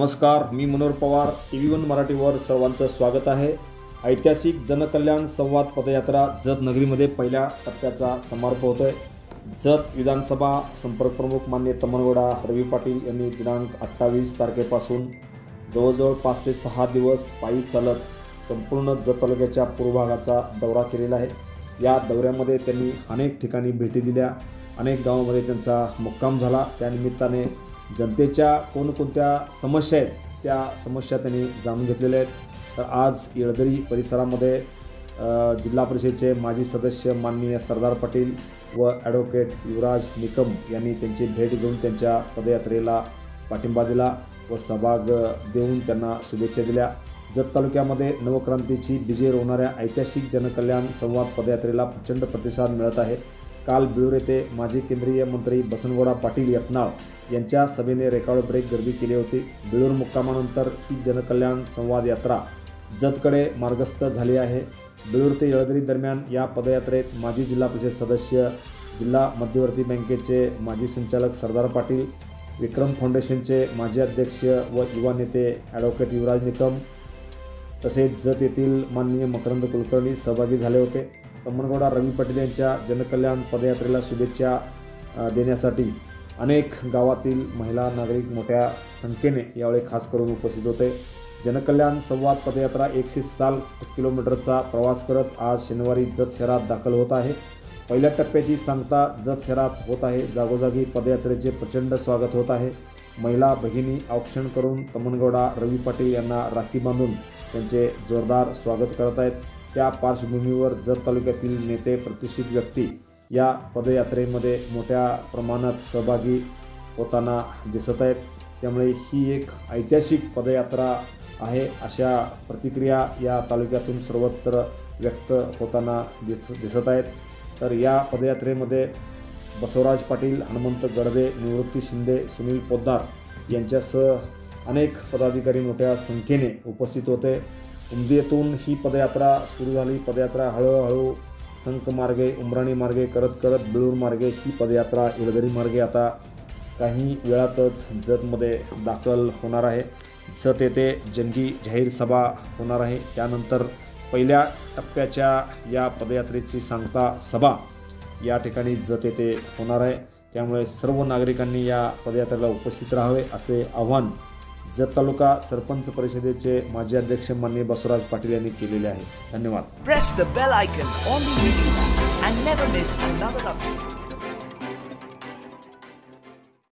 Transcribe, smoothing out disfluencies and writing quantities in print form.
नमस्कार, मी मनोहर पवार. TV1 मराठीवर सर्वांचं स्वागत आहे. ऐतिहासिक जनकल्याण संवाद पदयात्रा जत नगरीमध्ये पहिल्या टप्प्याचा समारोप होतोय. जत विधानसभा संपर्क प्रमुख माननीय तमनगौडा रवी पाटील यांनी दिनांक 28 तारखेपासून जवळजवळ 5 ते 6 दिवस पायी चालत संपूर्ण जत तालुक्याच्या पूर्व भागाचा दौरा केलेला आहे. या दौऱ्यामध्ये त्यांनी अनेक ठिकाणी भेटी दिल्या, अनेक गावांमध्ये त्यांचा मुक्काम झाला. त्यानिमित्ताने जनतेच्या कोणकोणत्या समस्या आहेत त्या समस्या त्यांनी जाणून घेतलेल्या आहेत. तर आज येळदरी परिसरामध्ये जिल्हा परिषदेचे माजी सदस्य माननीय सरदार पाटील व ॲडव्होकेट युवराज निकम यांनी त्यांची भेट घेऊन त्यांच्या पदयात्रेला पाठिंबा दिला व सहभाग देऊन त्यांना शुभेच्छा दिल्या. जत तालुक्यामध्ये नवक्रांतीची बीजे रोवणाऱ्या ऐतिहासिक जनकल्याण संवाद पदयात्रेला प्रचंड प्रतिसाद मिळत आहे. काल बिळूर येथे माजी केंद्रीय मंत्री बसनगौडा पाटील यत्नाळ यांच्या सभेने रेकॉर्ड ब्रेक गर्दी केली होती. बिळूर मुक्कामानंतर ही जनकल्याण संवाद यात्रा जतकडे मार्गस्थ झाली आहे. बिळूर ते येळदरी दरम्यान या पदयात्रेत माजी जिल्हा परिषद सदस्य, जिल्हा मध्यवर्ती बँकेचे माजी संचालक सरदार पाटील, विक्रम फाउंडेशनचे माजी अध्यक्ष व युवा नेते ॲडव्होकेट युवराज निकम तसेच जत येथील माननीय मकरंद कुलकर्णी सहभागी झाले होते. तमनगौडा रवी पाटील यांच्या जनकल्याण पदयात्रेला शुभेच्छा देण्यासाठी अनेक गावातील महिला नागरिक मोठ्या संख्येने यावेळी खास करून उपस्थित होते. जनकल्याण संवाद पदयात्रा 160 किलोमीटरचा प्रवास करत आज शनिवारी जत शहरात दाखल होत आहे. पहिल्या टप्प्याची सांगता जत शहरात होत आहे. जागोजागी पदयात्रेचे प्रचंड स्वागत होत आहे. महिला भगिनी औक्षण करून तमनगौडा रवी पाटील यांना राखी बांधून त्यांचे जोरदार स्वागत करत आहेत. त्या पार्श्वभूमीवर जत तालुक्यातील नेते, प्रतिष्ठित व्यक्ती या पदयात्रेमध्ये मोठ्या प्रमाणात सहभागी होताना दिसत आहेत. त्यामुळे ही एक ऐतिहासिक पदयात्रा आहे अशा प्रतिक्रिया या तालुक्यातून सर्वत्र व्यक्त होताना दिसत आहेत. तर या पदयात्रेमध्ये बसवराज पाटील, हनुमंत गडदे, निवृत्ती शिंदे, सुनील पोद्दार यांच्यासह अनेक पदाधिकारी मोठ्या संख्येने उपस्थित होते. उमदीतून ही पदयात्रा सुरू झाली. पदयात्रा हळूहळू संक मार्गे, उमराणी मार्गे करत बिळूर मार्गे ही पदयात्रा येळदरी मार्गे आता काही वेळातच जतमध्ये दाखल होणार आहे. जत येथे जंगी जाहीर सभा होणार आहे. त्यानंतर पहिल्या टप्प्याच्या या पदयात्रेची सांगता सभा या ठिकाणी जत येथे होणार आहे. त्यामुळे सर्व नागरिकांनी या पदयात्रेला उपस्थित राहावे असे आवाहन जत तालुका सरपंच परिषदेचे माजी अध्यक्ष माननीय बसवराज पाटील यांनी केलेले आहे. धन्यवाद. Press the bell icon on the video and never miss another update.